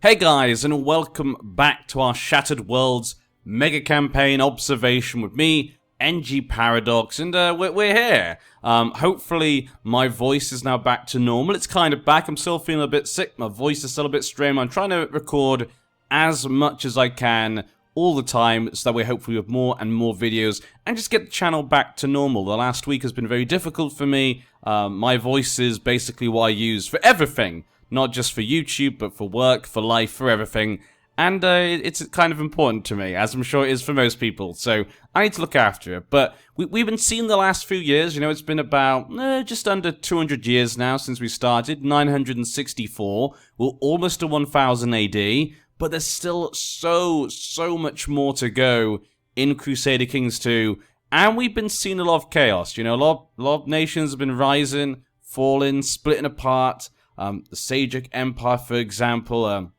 Hey guys, and welcome back to our Shattered Worlds mega campaign observation with me, NG Paradox, and we're here. Hopefully my voice is now back to normal. It's kind of back. I'm still feeling a bit sick. My voice is still a bit strained. I'm trying to record as much as I can all the time so that we hopefully have more and more videos and just get the channel back to normal. The last week has been very difficult for me. My voice is basically what I use for everything. Not just for YouTube, but for work, for life, for everything. And it's kind of important to me, as I'm sure it is for most people. So I need to look after it. But we've been seeing the last few years. You know, it's been about just under 200 years now since we started. 964. We're almost to 1000 AD. But there's still so much more to go in Crusader Kings 2. And we've been seeing a lot of chaos. You know, a lot of nations have been rising, falling, splitting apart. The Seljuk Empire, for example,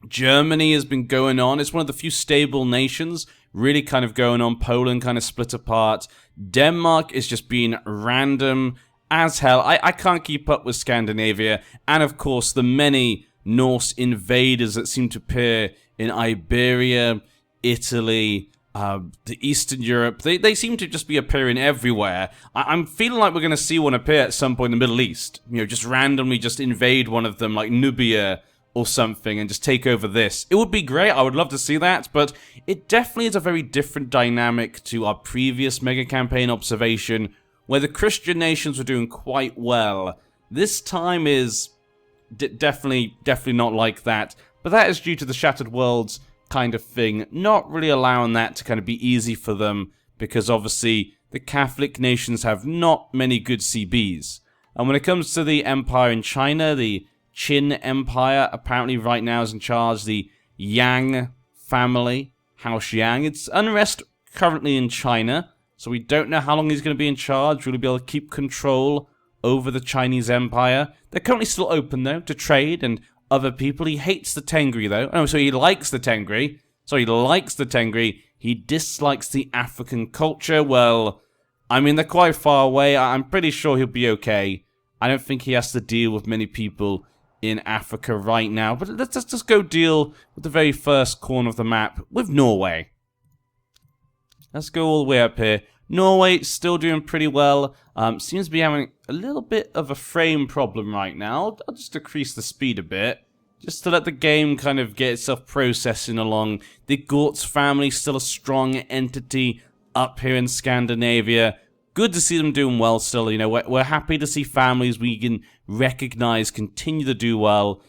Germany has been going on. It's one of the few stable nations really kind of going on. Poland kind of split apart. Denmark is just being random as hell. I can't keep up with Scandinavia. And of course, the many Norse invaders that seem to appear in Iberia, Italy, the Eastern Europe. They seem to just be appearing everywhere. I'm feeling like we're going to see one appear at some point in the Middle East. You know, just randomly just invade one of them, like Nubia or something, and just take over this. It would be great. I would love to see that, but it definitely is a very different dynamic to our previous mega campaign observation, where the Christian nations were doing quite well. This time is definitely not like that, but that is due to the Shattered Worlds kind of thing, not really allowing that to kind of be easy for them, because obviously the Catholic nations have not many good CBs. And when it comes to the empire in China, the Qin Empire apparently right now is in charge, the Yang family, House Yang. It's unrest currently in China, so we don't know how long he's going to be in charge. Will he be able to keep control over the Chinese empire? They're currently still open though to trade and other people. He hates the Tengri though. Oh, so he likes the Tengri. So he likes the Tengri. He dislikes the African culture. Well, I mean, they're quite far away. I'm pretty sure he'll be okay. I don't think he has to deal with many people in Africa right now. But let's just go deal with the very first corner of the map with Norway. Let's go all the way up here. Norway still doing pretty well. Seems to be having a little bit of a frame problem right now. I'll just decrease the speed a bit, just to let the game kind of get itself processing along. The Gortz family still a strong entity up here in Scandinavia. Good to see them doing well still. You know, we're happy to see families we can recognize continue to do well.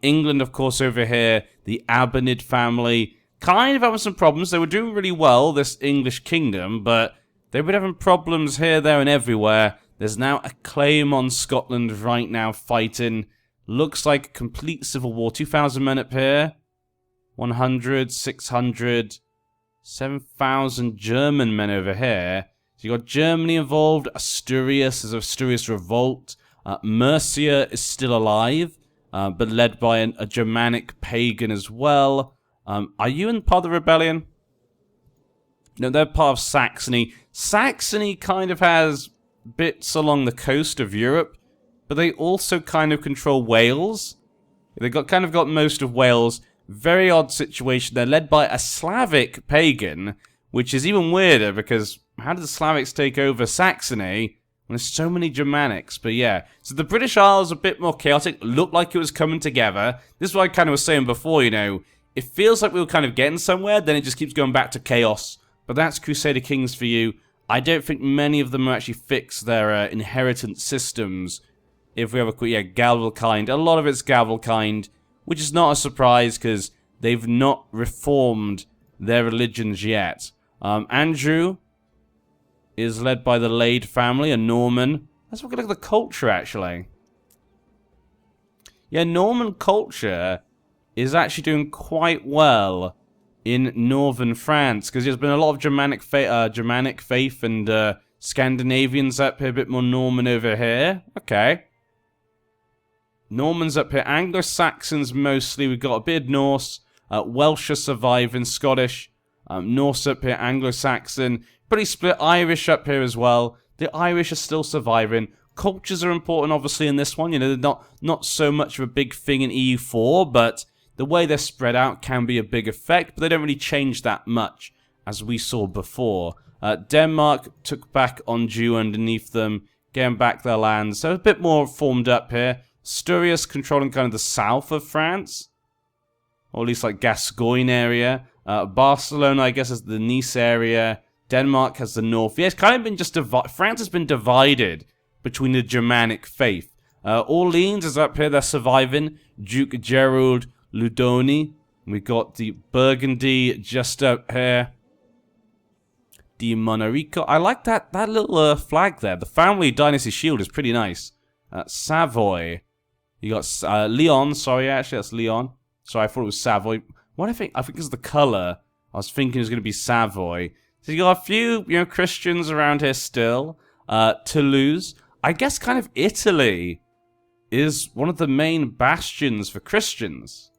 England, of course, over here, the Abernid family, kind of having some problems. They were doing really well, this English kingdom, but they've been having problems here, there, and everywhere. There's now a claim on Scotland right now fighting. Looks like a complete civil war. 2,000 men up here. 100, 600, 7,000 German men over here. So you got Germany involved. Asturias, there's Asturias revolt. Mercia is still alive, but led by a Germanic pagan as well. Are you in part of the rebellion? No, they're part of Saxony. Saxony kind of has bits along the coast of Europe, but they also kind of control Wales. They kind of got most of Wales. Very odd situation. They're led by a Slavic pagan, which is even weirder because how did the Slavics take over Saxony when there's so many Germanics? But yeah, so the British Isles are a bit more chaotic. Looked like it was coming together. This is what I kind of was saying before, you know. It feels like we were kind of getting somewhere, then it just keeps going back to chaos. But that's Crusader Kings for you. I don't think many of them are actually fixed their inheritance systems. If we have a quick, yeah, Gavelkind. A lot of it's Gavelkind, which is not a surprise because they've not reformed their religions yet. Andrew is led by the Lade family, a Norman. Let's look at the culture, actually. Yeah, Norman culture is actually doing quite well in northern France, because there's been a lot of Germanic faith and Scandinavians up here, a bit more Norman over here. Okay. Normans up here, Anglo-Saxons mostly, we've got a bit of Norse, Welsh are surviving, Scottish, Norse up here, Anglo-Saxon, pretty split, Irish up here as well. The Irish are still surviving. Cultures are important, obviously, in this one. You know, they're not so much of a big thing in EU4, but the way they're spread out can be a big effect, but they don't really change that much, as we saw before. Denmark took back Anjou underneath them, getting back their land, so a bit more formed up here. Asturias controlling kind of the south of France, or at least like Gascoigne area. Barcelona, I guess, is the Nice area. Denmark has the north. Yeah, it's kind of been just divided. France has been divided between the Germanic faith. Orleans is up here, they're surviving. Duke Gerald Ludoni. We got the Burgundy just up here. The Monarico. I like that little flag there. The family dynasty shield is pretty nice. Savoy. You got Leon. Sorry, actually, that's Leon. Sorry, I thought it was Savoy. What I think it's the color. I was thinking it was going to be Savoy. So you got a few, Christians around here still. Toulouse. I guess kind of Italy is one of the main bastions for Christians.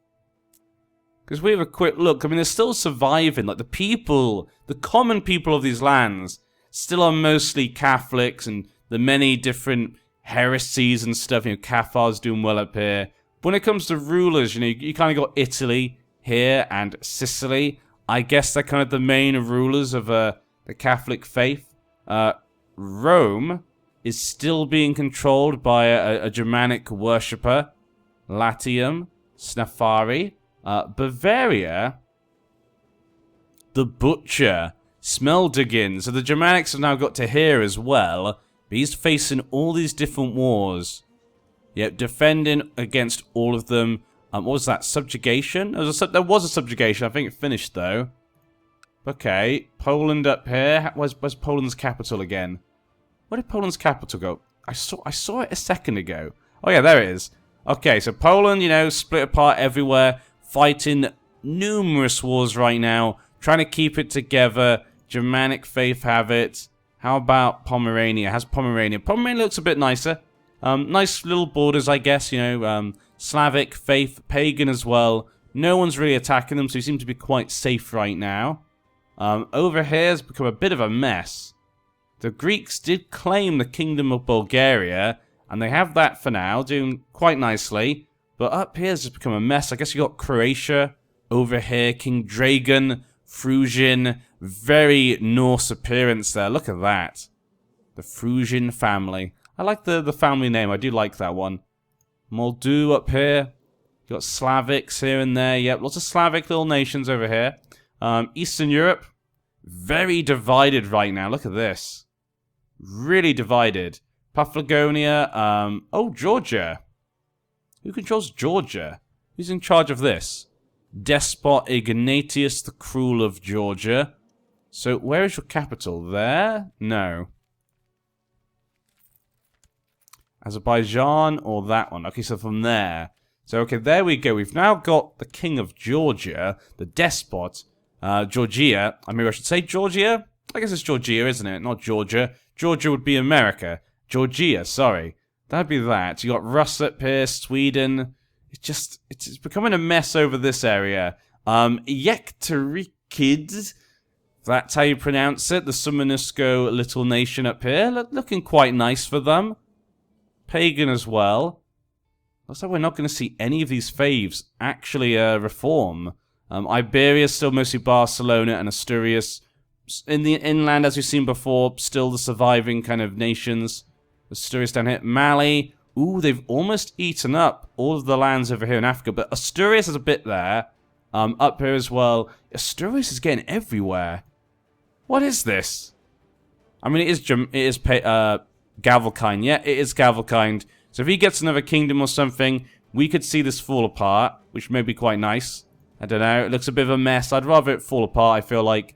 Because we have a quick look, I mean, they're still surviving. Like, the common people of these lands still are mostly Catholics, and the many different heresies and stuff. Cathars doing well up here. But when it comes to rulers, you kind of got Italy here and Sicily. I guess they're kind of the main rulers of the Catholic faith. Rome is still being controlled by a Germanic worshipper. Latium, Snafari. Bavaria, the Butcher, Smeldegin. So the Germanics have now got to here as well. But he's facing all these different wars. Yep, defending against all of them. What was that? Subjugation? There was a subjugation. I think it finished, though. Okay, Poland up here. Where's Poland's capital again? Where did Poland's capital go? I saw it a second ago. Oh, yeah, there it is. Okay, so Poland, split apart everywhere. Fighting numerous wars right now. Trying to keep it together. Germanic faith have it. How about Pomerania? Has Pomerania? Pomerania looks a bit nicer. Nice little borders, I guess. Slavic, faith, pagan as well. No one's really attacking them, so you seem to be quite safe right now. Over here has become a bit of a mess. The Greeks did claim the Kingdom of Bulgaria, and they have that for now, doing quite nicely. But up here has just become a mess. I guess you got Croatia over here, King Dragon, Frisian, very Norse appearance there. Look at that. The Frisian family. I like the family name. I do like that one. Moldu up here. You got Slavics here and there. Yep, lots of Slavic little nations over here. Eastern Europe, very divided right now. Look at this. Really divided. Paphlagonia. Georgia. Who controls Georgia? Who's in charge of this? Despot Ignatius the Cruel of Georgia. So, where is your capital? There? No. Azerbaijan or that one? Okay, so from there. So, okay, there we go. We've now got the King of Georgia, the despot, Georgia. Maybe I should say Georgia? I guess it's Georgia, isn't it? Not Georgia. Georgia would be America. Georgia, sorry. That'd be that. You got Russia up here, Sweden. It's becoming a mess over this area. Yekterikid, that's how you pronounce it. The Sumanusko little nation up here. Looking quite nice for them. Pagan as well. Looks like we're not going to see any of these faiths actually reform. Iberia is still mostly Barcelona and Asturias. In the inland, as we've seen before, still the surviving kind of nations. Asturias down here. Mali. Ooh, they've almost eaten up all of the lands over here in Africa. But Asturias is a bit there. Up here as well. Asturias is getting everywhere. What is this? I mean, it is Gavelkind. Yeah, it is Gavelkind. So if he gets another kingdom or something, we could see this fall apart, which may be quite nice. I don't know. It looks a bit of a mess. I'd rather it fall apart, I feel like.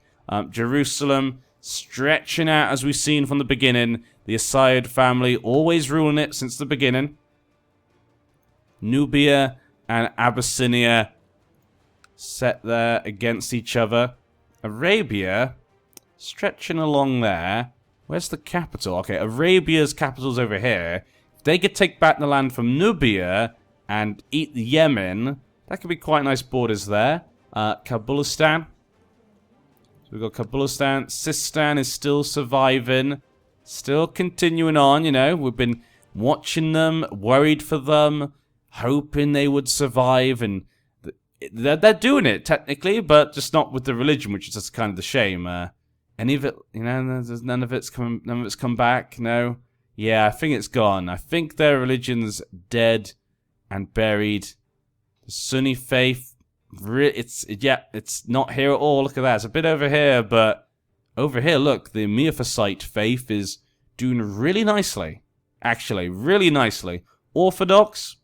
Jerusalem, stretching out as we've seen from the beginning. The Asayid family always ruling it since the beginning. Nubia and Abyssinia set there against each other. Arabia, stretching along there. Where's the capital? Okay, Arabia's capital's over here. If they could take back the land from Nubia and eat the Yemen, that could be quite nice borders there. Kabulistan. So we've got Kabulistan. Sistan is still surviving. Still continuing on, We've been watching them, worried for them, hoping they would survive. And they're doing it technically, but just not with the religion, which is just kind of the shame. Any of it, you know, none of it's come back. No, yeah, I think it's gone. I think their religion's dead and buried. The Sunni faith, it's not here at all. Look at that. It's a bit over here, but over here, look, the Miaphysite faith is doing really nicely. Actually, really nicely. Orthodox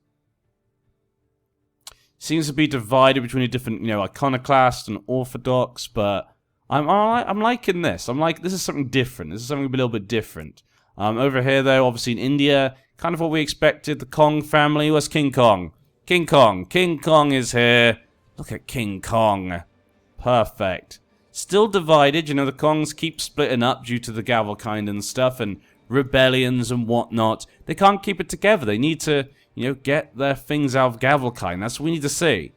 seems to be divided between a different, you know, iconoclast and Orthodox, but I'm liking this. This is something different. This is something a little bit different. Over here, though, obviously in India, kind of what we expected. The Kong family. Where's King Kong? King Kong. King Kong is here. Look at King Kong. Perfect. Still divided. You know, the Kongs keep splitting up due to the Gavelkind and stuff, and rebellions and whatnot. They can't keep it together. They need to, you know, get their things out of Gavelkind. That's what we need to see.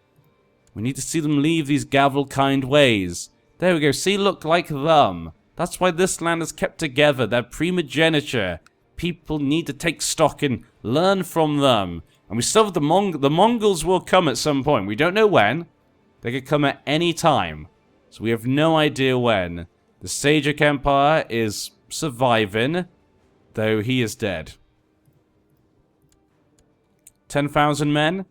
We need to see them leave these Gavelkind ways. There we go. See, look, like them. That's why this land is kept together. Their primogeniture. People need to take stock and learn from them. And we still have the Mongols will come at some point. We don't know when. They could come at any time. So we have no idea when. The Seljuk Empire is surviving, though he is dead. 10,000 men?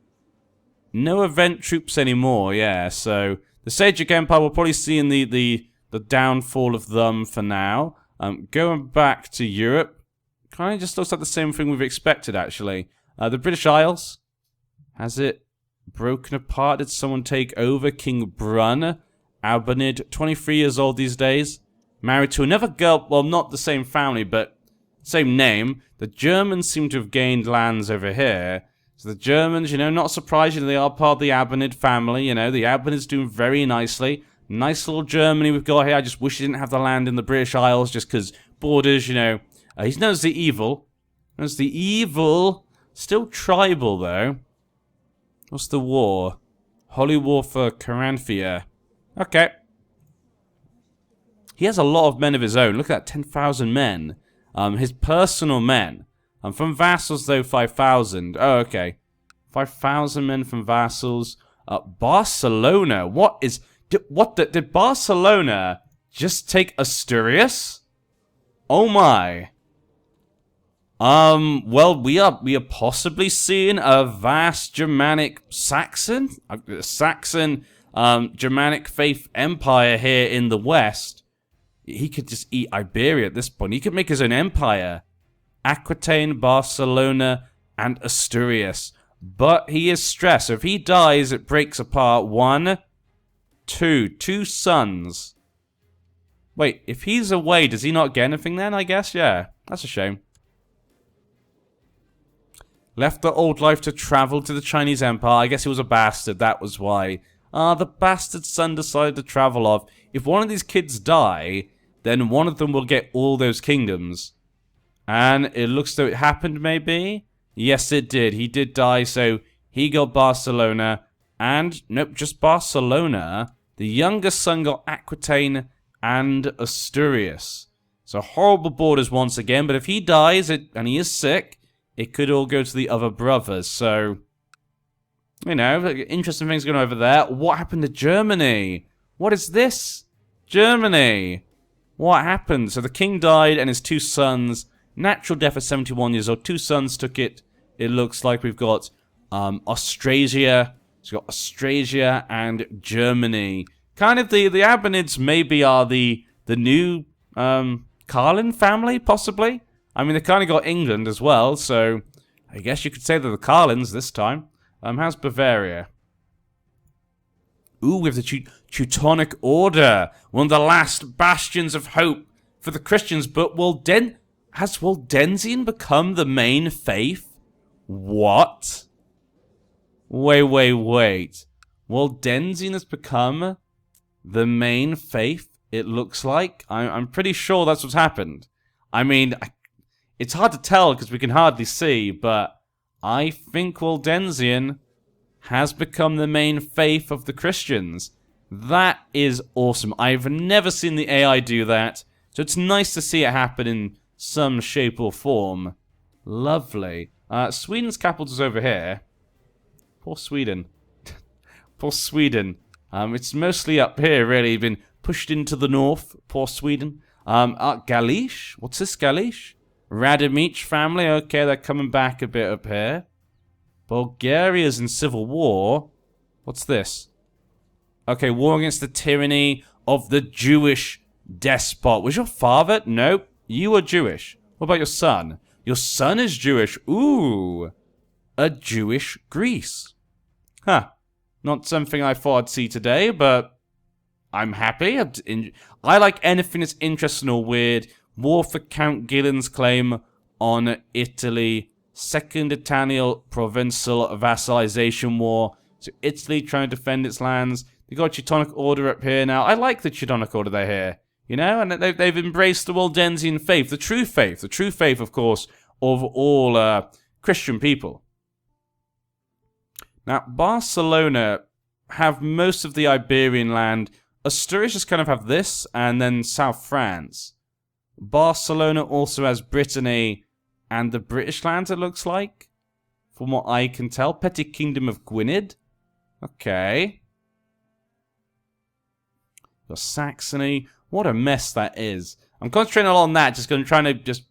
No event troops anymore, yeah, so the Seljuk Empire will probably see in the downfall of them for now. Going back to Europe, kind of just looks like the same thing we've expected, actually. The British Isles, has it broken apart? Did someone take over? King Brun, Abonid, 23 years old these days, married to another girl, well, not the same family, but same name. The Germans seem to have gained lands over here. So the Germans, you know, not surprisingly, they are part of the Abonid family, you know. The Abonids doing very nicely. Nice little Germany we've got here. I just wish he didn't have the land in the British Isles just because borders, you know. He's known as the evil. Known as the evil. Still tribal, though. What's the war? Holy War for Caranthia. Okay. He has a lot of men of his own. Look at that, 10,000 men. His personal men. From vassals, though, 5,000. Oh, okay. 5,000 men from vassals. Barcelona. What is... Did Barcelona just take Asturias? Oh, my. Well, we are possibly seeing a vast Germanic Saxon? Germanic faith empire here in the West. He could just eat Iberia at this point. He could make his own empire. Aquitaine, Barcelona, and Asturias. But he is stressed. So if he dies, it breaks apart. Two sons. Wait, if he's away, does he not get anything then, I guess? Yeah, that's a shame. Left the old life to travel to the Chinese Empire. I guess he was a bastard, that was why. The bastard son decided to travel off. If one of these kids die, then one of them will get all those kingdoms. And it looks though it happened, maybe? Yes, it did. He did die, so he got Barcelona. And, nope, just Barcelona. The youngest son got Aquitaine and Asturias. So horrible borders once again, but if he dies, and he is sick, it could all go to the other brothers. So, you know, interesting things going on over there. What happened to Germany? What is this? Germany. What happened? So the king died and his two sons... Natural death at 71 years old. Two sons took it. It looks like we've got Austrasia. We've got Austrasia and Germany. Kind of the Abonids maybe are the new Carlin family, possibly. I mean, they kind of got England as well, so I guess you could say they're the Carlins this time. How's Bavaria? Ooh, we have the Teutonic Order. One of the last bastions of hope for the Christians, but has Waldensian become the main faith? What? Wait. Waldensian has become the main faith, it looks like. I'm pretty sure that's what's happened. I mean, it's hard to tell because we can hardly see, but I think Waldensian has become the main faith of the Christians. That is awesome. I've never seen the AI do that, so it's nice to see it happen in some shape or form. Lovely. Sweden's capital is over here. Poor Sweden. Poor Sweden. It's mostly up here, really. Been pushed into the north. Poor Sweden. Galish? What's this, Galish? Radimich family. Okay, they're coming back a bit up here. Bulgaria's in civil war. What's this? Okay, war against the tyranny of the Jewish despot. Was your father? Nope. You are Jewish. What about your son? Your son is Jewish. Ooh. A Jewish Greece. Huh. Not something I thought I'd see today, but I'm happy. I like anything that's interesting or weird. War for Count Gillen's claim on Italy. Second Italian provincial vassalization war. So Italy trying to defend its lands. They got a Teutonic Order up here now. I like the Teutonic Order they're here. You know, and they've embraced the Waldensian faith. The true faith, of course, of all Christian people. Now, Barcelona have most of the Iberian land. Asturias just kind of have this, and then South France. Barcelona also has Brittany and the British lands, it looks like. From what I can tell. Petty Kingdom of Gwynedd. Okay. Got Saxony. What a mess that is. I'm concentrating a lot on that, just going to try to just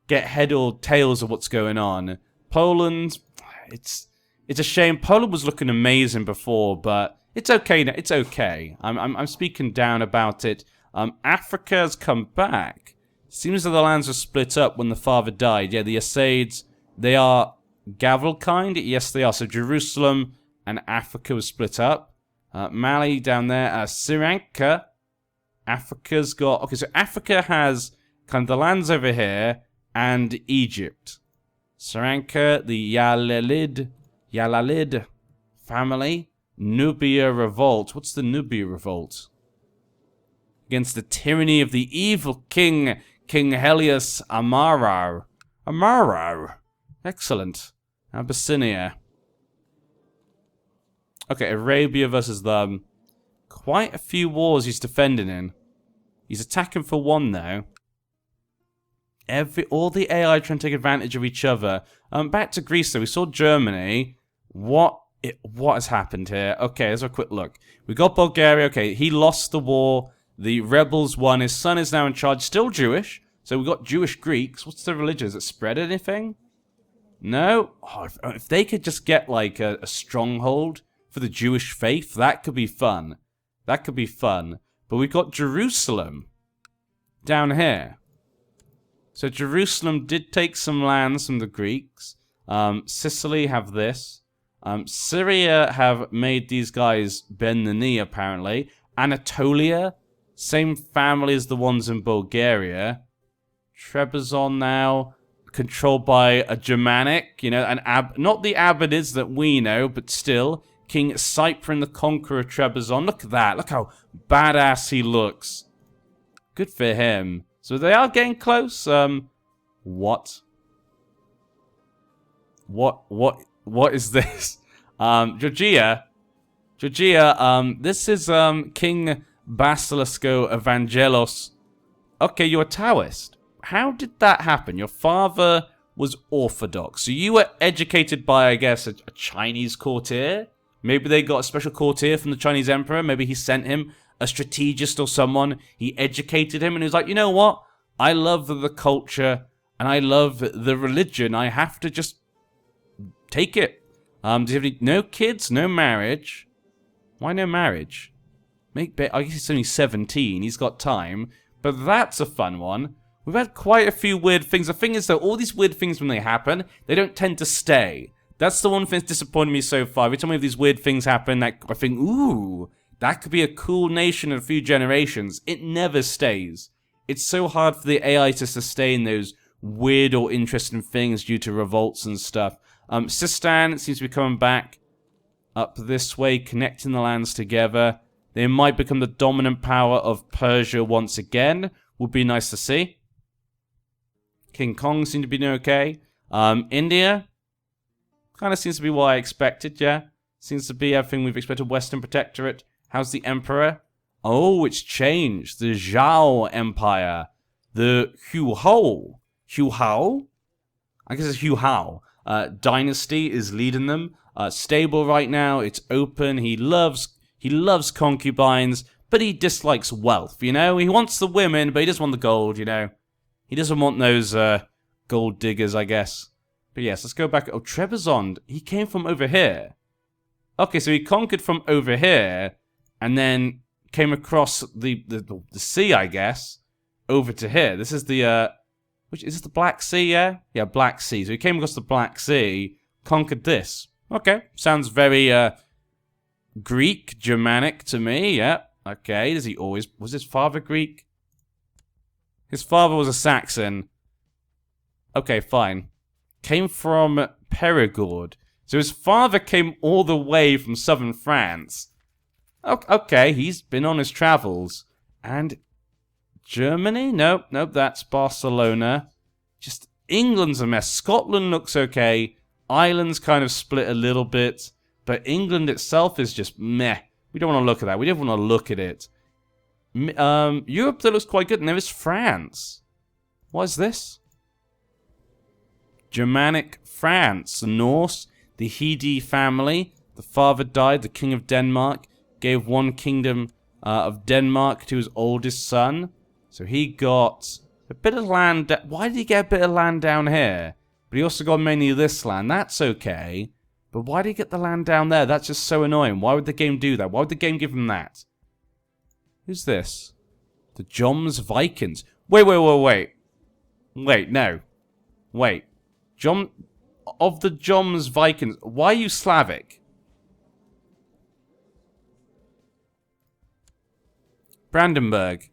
get head or tails of what's going on. Poland, it's a shame. Poland was looking amazing before, but it's okay now. It's okay. I'm speaking down about it. Africa has come back. Seems that the lands were split up when the father died. Yeah, the Asaids, they are Gavelkind. Yes, they are. So Jerusalem and Africa was split up. Mali down there. Sri Lanka. Africa's got... Okay, so Africa has kind of the lands over here and Egypt. Sri Lanka, the Yalalid family. Nubia Revolt. What's the Nubia Revolt? Against the tyranny of the evil king, King Helios Amaro. Excellent. Abyssinia. Okay, Arabia versus them. Quite a few wars he's defending in. He's attacking for one, though. All the AI trying to take advantage of each other. Back to Greece, though. We saw Germany. What has happened here? Okay, let's have a quick look. We got Bulgaria. Okay, he lost the war. The rebels won. His son is now in charge. Still Jewish. So we got Jewish Greeks. What's the religion? Has it spread anything? No? Oh, if they could just get, like, a stronghold for the Jewish faith, that could be fun. That could be fun. But we've got Jerusalem down here. So Jerusalem did take some lands from the Greeks. Sicily have this. Syria have made these guys bend the knee, apparently. Anatolia, same family as the ones in Bulgaria. Trebizond now, controlled by a Germanic, you know, not the Abbadids that we know, but still. King Cyprian the Conqueror of Trebizond. Look at that. Look how badass he looks. Good for him. So they are getting close. What is this? Georgia, this is King Basilisco Evangelos. Okay, you're a Taoist. How did that happen? Your father was Orthodox. So you were educated by, I guess, a Chinese courtier? Maybe they got a special courtier from the Chinese emperor. Maybe he sent him a strategist or someone. He educated him and he was like, you know what? I love the culture and I love the religion. I have to just take it. Does he have no kids? No marriage? Why no marriage? I guess he's only 17. He's got time. But that's a fun one. We've had quite a few weird things. The thing is, though, all these weird things, when they happen, they don't tend to stay. That's the one thing that's disappointed me so far. Every time these weird things happen, that I think, ooh, that could be a cool nation in a few generations. It never stays. It's so hard for the AI to sustain those weird or interesting things due to revolts and stuff. Sistan seems to be coming back up this way, connecting the lands together. They might become the dominant power of Persia once again. Would be nice to see. King Kong seemed to be doing okay. India kind of seems to be what I expected, yeah. Seems to be everything we've expected. Western Protectorate. How's the Emperor? Oh, it's changed. The Zhao Empire. The Hu Hao? I guess it's Hu Hao. Dynasty is leading them. stable right now. It's open. He loves concubines, but he dislikes wealth, you know? He wants the women, but he doesn't want the gold, you know? He doesn't want those gold diggers, I guess. But yes, let's go back. Oh, Trebizond, he came from over here. Okay, so he conquered from over here, and then came across the sea, I guess, over to here. This is the, which is this the Black Sea, yeah? Yeah, Black Sea. So he came across the Black Sea, conquered this. Okay, sounds very, Greek, Germanic to me, yeah. Okay, does he always... Was his father Greek? His father was a Saxon. Okay, fine. Came from Perigord. So his father came all the way from southern France. Okay, he's been on his travels. And Germany? Nope, that's Barcelona. Just England's a mess. Scotland looks okay. Ireland's kind of split a little bit. But England itself is just meh. We don't want to look at that. We don't want to look at it. Europe, that looks quite good. And there is France. What is this? Germanic France. The Norse, the Hedi family. The father died, the king of Denmark. Gave one kingdom of Denmark to his oldest son. So he got a bit of land. Why did he get a bit of land down here? But he also got mainly this land. That's okay. But why did he get the land down there? That's just so annoying. Why would the game do that? Why would the game give him that? Who's this? The Joms Vikings. Wait. Wait, no. Wait. Of the Joms Vikings, why are you Slavic? Brandenburg.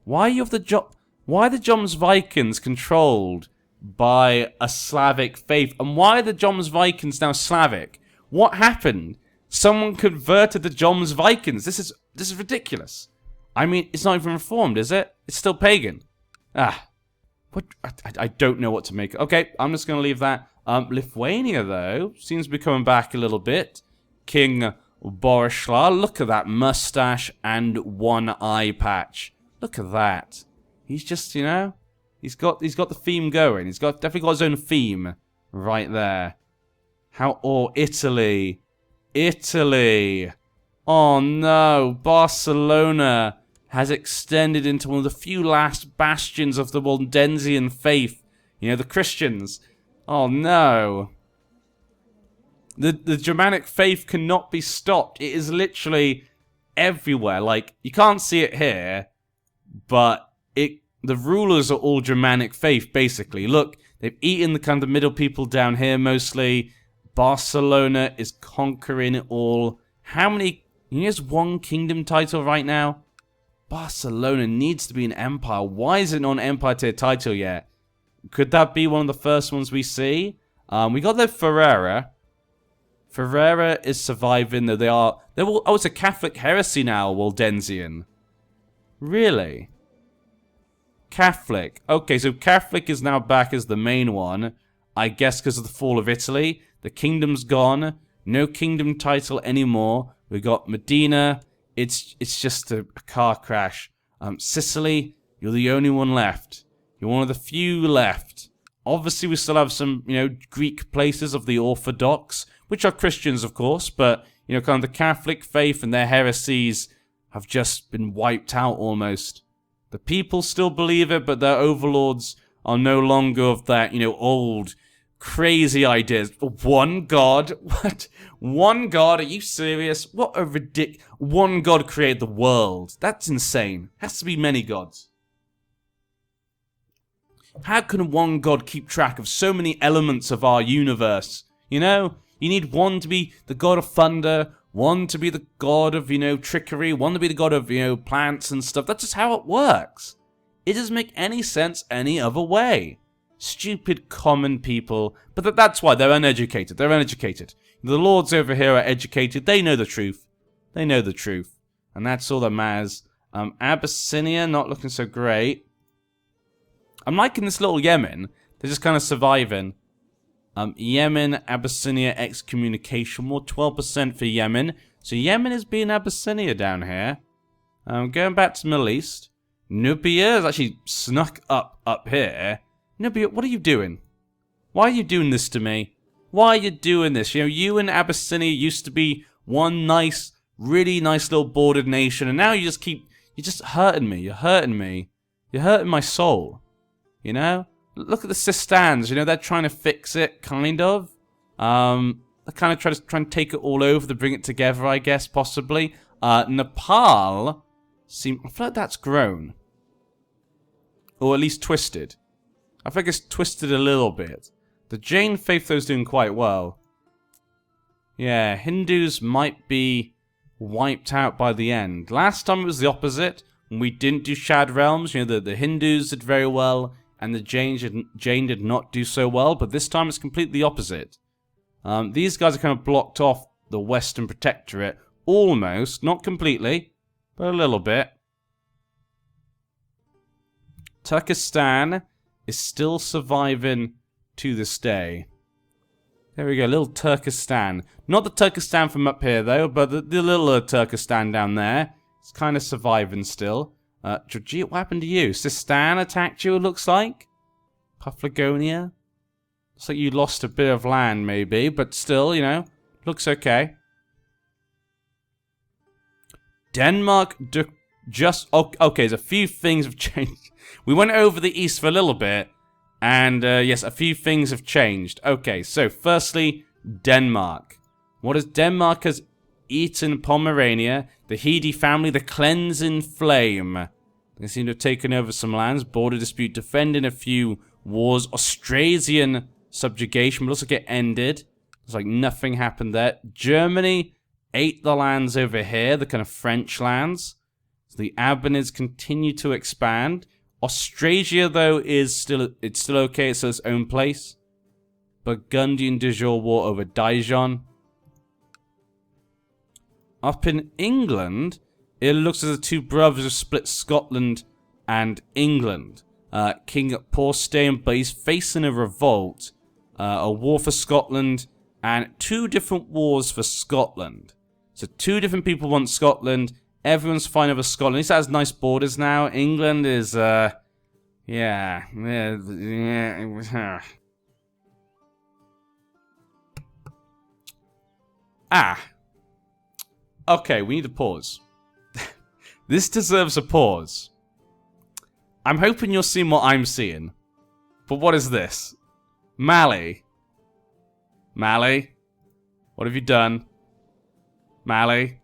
Why are you of the Why are the Joms Vikings controlled by a Slavic faith? And why are the Joms Vikings now Slavic? What happened? Someone converted the Joms Vikings. This is ridiculous. I mean, it's not even reformed, is it? It's still pagan. What? I don't know what to make. Okay, I'm just going to leave that. Lithuania, though, seems to be coming back a little bit. King Borislav, look at that mustache and one eye patch. Look at that. He's just, you know, he's got the theme going. He's definitely got his own theme right there. Italy. Oh no, Barcelona has extended into one of the few last bastions of the Waldensian faith. You know, the Christians. Oh no. The Germanic faith cannot be stopped. It is literally everywhere. Like, you can't see it here, but the rulers are all Germanic faith, basically. Look, they've eaten the kind of middle people down here mostly. Barcelona is conquering it all. How many... He has one kingdom title right now. Barcelona needs to be an empire. Why is it not an empire tier title yet? Could that be one of the first ones we see? We got the Ferrara. Ferrara is surviving, though they're all, oh, it's a Catholic heresy now, Waldensian. Really? Catholic. Okay, so Catholic is now back as the main one. I guess because of the fall of Italy. The kingdom's gone. No kingdom title anymore. We got Medina. It's just a car crash. Sicily, you're the only one left. You're one of the few left. Obviously, we still have some, you know, Greek places of the Orthodox, which are Christians, of course, but, you know, kind of the Catholic faith and their heresies have just been wiped out almost. The people still believe it, but their overlords are no longer of that, you know, old, crazy ideas. One God? What? One God? Are you serious? What a one God created the world. That's insane. Has to be many gods. How can one God keep track of so many elements of our universe? You know? You need one to be the god of thunder, one to be the god of, you know, trickery, one to be the god of, you know, plants and stuff. That's just how it works. It doesn't make any sense any other way. Stupid common people. But that's why they're uneducated. They're uneducated. The lords over here are educated. They know the truth. They know the truth. And that's all that matters. Abyssinia, not looking so great. I'm liking this little Yemen. They're just kind of surviving. Yemen, Abyssinia, excommunication. More 12% for Yemen. So Yemen is being Abyssinia down here. Going back to the Middle East. Nubia has actually snuck up here. Nubia, what are you doing? Why are you doing this to me? Why are you doing this? You know, you and Abyssinia used to be one nice, really nice little bordered nation, and now you're just hurting me. You're hurting me. You're hurting my soul. You know? Look at the Sistans, you know, they're trying to fix it, kind of. They kind of try and take it all over to bring it together, I guess, possibly. Nepal, I feel like that's grown. Or at least twisted. I think it's twisted a little bit. The Jain faith, though, is doing quite well. Yeah, Hindus might be wiped out by the end. Last time it was the opposite. When we didn't do Shad Realms, you know, the Hindus did very well, and the Jain did not do so well, but this time it's completely the opposite. These guys are kind of blocked off the Western Protectorate, almost, not completely, but a little bit. Turkestan is still surviving to this day. There we go, little Turkestan. Not the Turkestan from up here, though, but the little Turkestan down there. It's kind of surviving still. Georgia, what happened to you? Sistan attacked you, it looks like? Paphlagonia? Looks like you lost a bit of land, maybe, but still, you know, looks okay. Denmark just... Okay, there's a few things have changed. We went over the east for a little bit, and yes, a few things have changed. Okay, so firstly, Denmark. What is Denmark has eaten Pomerania, the Hedi family, the Cleansing Flame. They seem to have taken over some lands, border dispute, defending a few wars, Austrasian subjugation will also get ended. It's like nothing happened there. Germany ate the lands over here, the kind of French lands. So the Abanids continue to expand. Austrasia, though, is still okay. It's still its own place. Burgundian de jure war over Dijon. Up in England, it looks as the two brothers have split Scotland and England. King Porstane, but he's facing a revolt, a war for Scotland, and two different wars for Scotland. So two different people want Scotland. Everyone's fine over Scotland. At least it has nice borders now. England is, yeah. Okay, we need a pause. This deserves a pause. I'm hoping you're seeing what I'm seeing. But what is this? Mali. Mali? What have you done? Mali?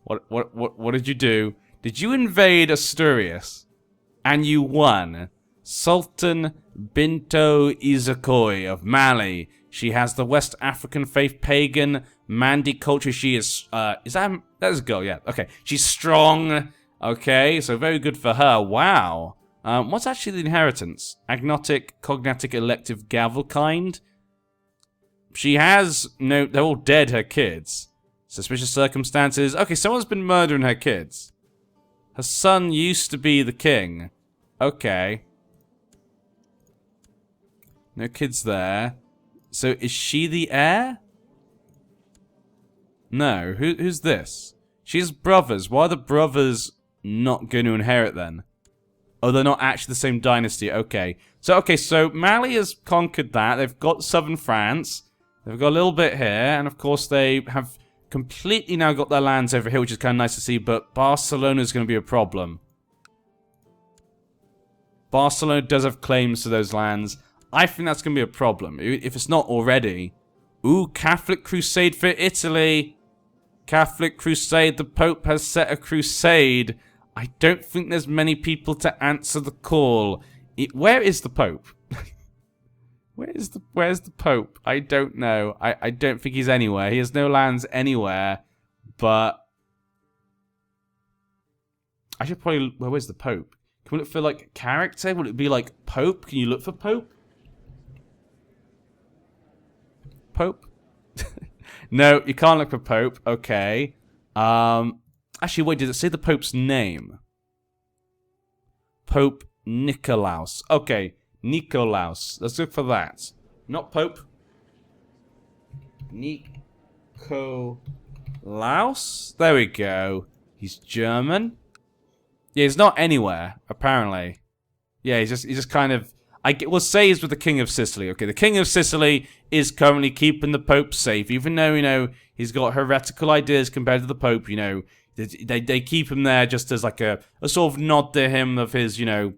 What did you do? Did you invade Asturias? And you won. Sultan Binto Izakoi of Mali. She has the West African faith, pagan, Mandi culture. She is that's a girl, yeah. Okay. She's strong. Okay, so very good for her. Wow. What's actually the inheritance? Agnotic, cognatic, elective, gavelkind? She has no... They're all dead, her kids. Suspicious circumstances. Okay, someone's been murdering her kids. Her son used to be the king. Okay. No kids there. So is she the heir? No. Who's this? She's brothers. Why are the brothers not going to inherit then? Oh, they're not actually the same dynasty. Okay. So Mali has conquered that. They've got southern France. They've got a little bit here. And of course they have completely now got their lands over here, which is kind of nice to see. But Barcelona is going to be a problem. Barcelona does have claims to those lands. I think that's going to be a problem. If it's not already. Ooh, Catholic Crusade for Italy. Catholic Crusade. The Pope has set a crusade. I don't think there's many people to answer the call. Where is the Pope? Where's the Pope? I don't know. I don't think he's anywhere. He has no lands anywhere. But I should probably... Well, where's the Pope? Can we look for, like, character? Will it be, like, Pope? Can you look for Pope? Pope? No, you can't look for Pope. Okay. Actually, wait, did it say the Pope's name? Pope Nikolaus. Okay, Nikolaus. Let's look for that. Not Pope. Nikolaus? There we go. He's German. Yeah, he's not anywhere, apparently. Yeah, he's just kind of... we'll say he's with the King of Sicily. Okay, the King of Sicily is currently keeping the Pope safe, even though, you know, he's got heretical ideas compared to the Pope, you know. They keep him there just as like a sort of nod to him of his, you know,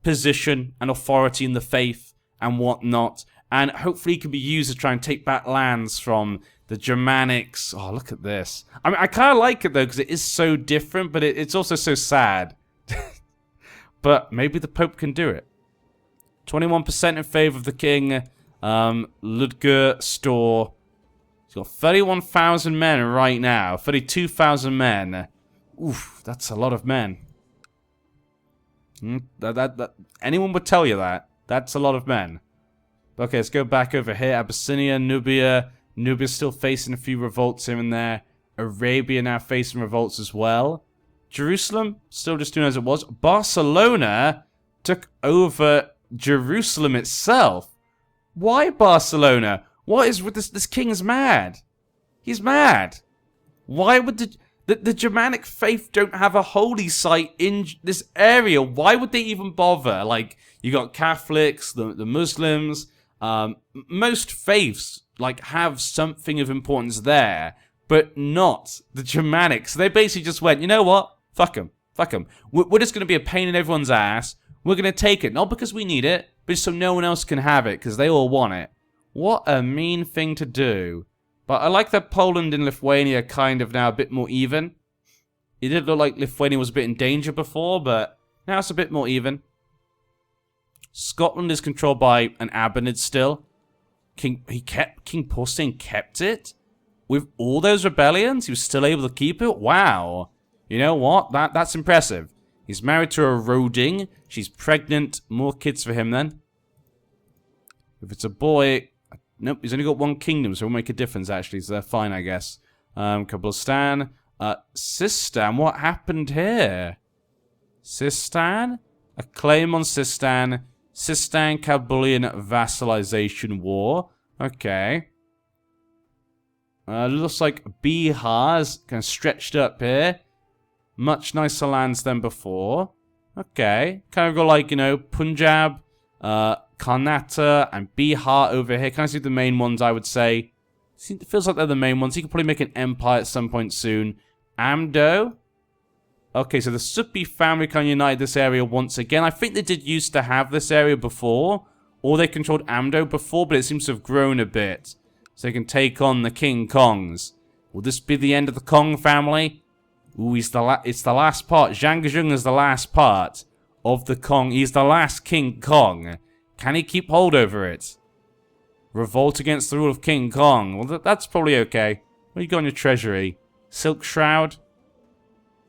position and authority in the faith and whatnot. And hopefully he can be used to try and take back lands from the Germanics. Oh, look at this. I mean, I kind of like it, though, because it is so different, but it's also so sad. But maybe the Pope can do it. 21% in favor of the king. Ludger Store. He's got 31,000 men right now. 32,000 men. Oof, that's a lot of men. Anyone would tell you that. That's a lot of men. Okay, let's go back over here. Abyssinia, Nubia. Nubia's still facing a few revolts here and there. Arabia now facing revolts as well. Jerusalem, still just doing as it was. Barcelona took over Jerusalem itself. Why Barcelona? What is with this? This king is mad. He's mad. Why would the Germanic faith don't have a holy site in this area? Why would they even bother? Like, you got Catholics, the Muslims, most faiths like have something of importance there, but not the Germanics. So they basically just went, you know what? Fuck them. Fuck them. We're just going to be a pain in everyone's ass. We're going to take it. Not because we need it, but so no one else can have it, because they all want it. What a mean thing to do. But I like that Poland and Lithuania are kind of now a bit more even. It did look like Lithuania was a bit in danger before, but now it's a bit more even. Scotland is controlled by an Abbanid still. King Porcelain kept it? With all those rebellions, he was still able to keep it? Wow. You know what? That's impressive. He's married to a Roding. She's pregnant. More kids for him then. If it's a boy... Nope, he's only got one kingdom, so it'll make a difference actually, so they're fine, I guess. Kabulistan. Sistan, what happened here? Sistan? A claim on Sistan. Sistan-Kabulian vassalization war. Okay. Looks like Bihar's kind of stretched up here. Much nicer lands than before. Okay. Kind of got like, you know, Punjab, Karnataka, and Bihar over here. Kind of see the main ones, I would say. It feels like they're the main ones. You could probably make an empire at some point soon. Amdo. Okay, so the Suppi family can unite this area once again. I think they did used to have this area before. Or they controlled Amdo before, but it seems to have grown a bit. So they can take on the King Kongs. Will this be the end of the Kong family? Ooh, it's the last part. Zhang Zheng is the last part of the Kong. He's the last King Kong. Can he keep hold over it? Revolt against the rule of King Kong. Well, that's probably okay. What do you got in your treasury? Silk Shroud.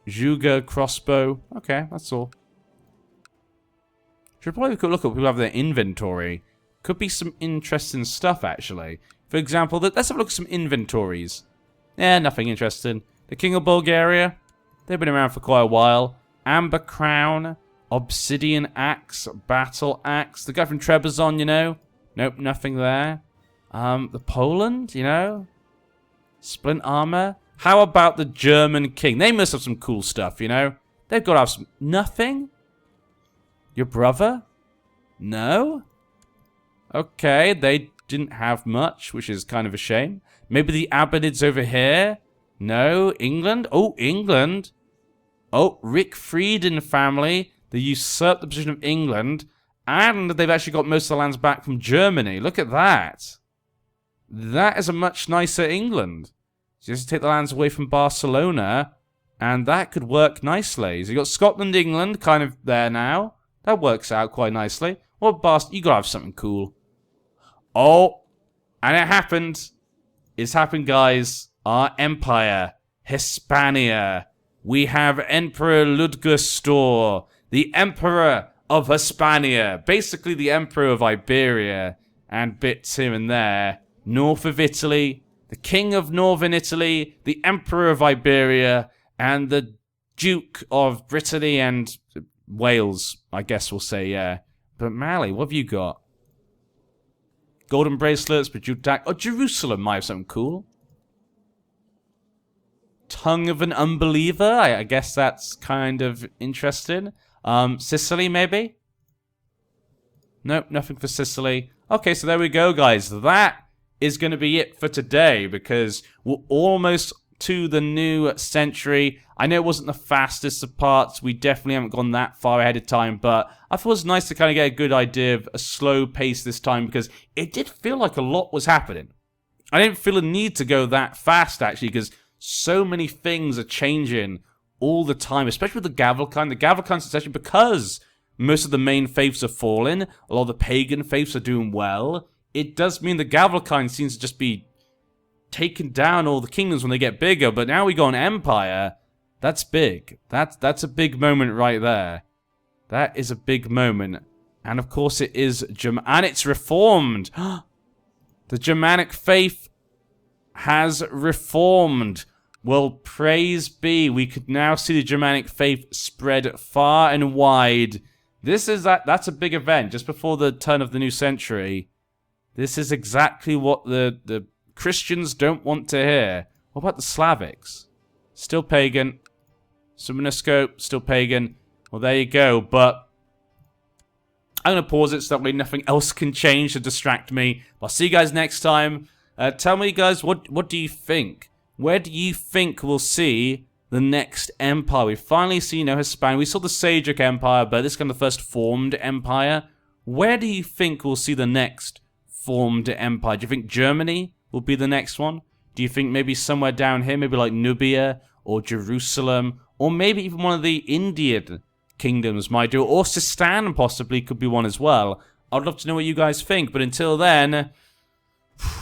Zhuge crossbow. Okay, that's all. Should probably look at what people have in their inventory. Could be some interesting stuff, actually. For example, let's have a look at some inventories. Nothing interesting. The King of Bulgaria. They've been around for quite a while. Amber Crown. Obsidian Axe. Battle Axe. The guy from Trebizond, you know. Nope, nothing there. The Poland, you know. Splint Armor. How about the German King? They must have some cool stuff, you know. They've got to have some... Nothing? Your brother? No? Okay, they didn't have much, which is kind of a shame. Maybe the Abbadids over here? No? England? Oh, England. Oh, Rick Frieden family. They usurped the position of England. And they've actually got most of the lands back from Germany. Look at that. That is a much nicer England. Just take the lands away from Barcelona, and that could work nicely. So you got Scotland, England, kind of there now. That works out quite nicely. Well, you gotta have something cool. Oh, and it happened. It's happened, guys. Our empire, Hispania. We have Emperor Ludger Store, the Emperor of Hispania, basically the Emperor of Iberia, and bits here and there. North of Italy. The King of Northern Italy, the Emperor of Iberia, and the Duke of Brittany and Wales, I guess we'll say, yeah. But Mali, what have you got? Golden bracelets, Bajutak. Oh, Jerusalem might have something cool. Tongue of an Unbeliever, I guess that's kind of interesting. Sicily, maybe? Nope, nothing for Sicily. Okay, so there we go, guys. That is going to be it for today, because we're almost to the new century. I know it wasn't the fastest of parts. We definitely haven't gone that far ahead of time, but I thought it was nice to kind of get a good idea of a slow pace this time, because it did feel like a lot was happening. I didn't feel a need to go that fast, actually, because so many things are changing all the time, especially with the Gavelkind. The Gavelkind succession, because most of the main faiths are falling, a lot of the pagan faiths are doing well, it does mean the Gavelkind seems to just be taking down all the kingdoms when they get bigger. But now we go on Empire. That's big. That's a big moment right there. That is a big moment. And of course it is and it's reformed. The Germanic faith has reformed. Well, praise be. We could now see the Germanic faith spread far and wide. That's a big event just before the turn of the new century. This is exactly what the Christians don't want to hear. What about the Slavics? Still pagan. Sumenoscope, still pagan. Well, there you go. But I'm going to pause it so that way nothing else can change to distract me. I'll see you guys next time. Tell me, guys, what do you think? Where do you think we'll see the next empire? We finally see, Hispania. We saw the Seljuk Empire, but this is kind of the first formed empire. Where do you think we'll see the next formed empire? Do you think Germany will be the next one? Do you think maybe somewhere down here, maybe like Nubia or Jerusalem, or maybe even one of the Indian kingdoms might do, or Sistan possibly could be one as well? I'd love to know what you guys think, but until then,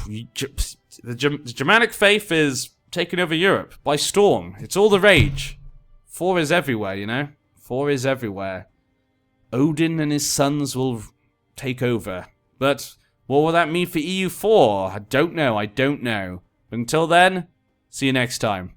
the Germanic faith is taking over Europe by storm. It's all the rage. 4 is everywhere, 4 is everywhere. Odin and his sons will take over. But what will that mean for EU4? I don't know. But until then, see you next time.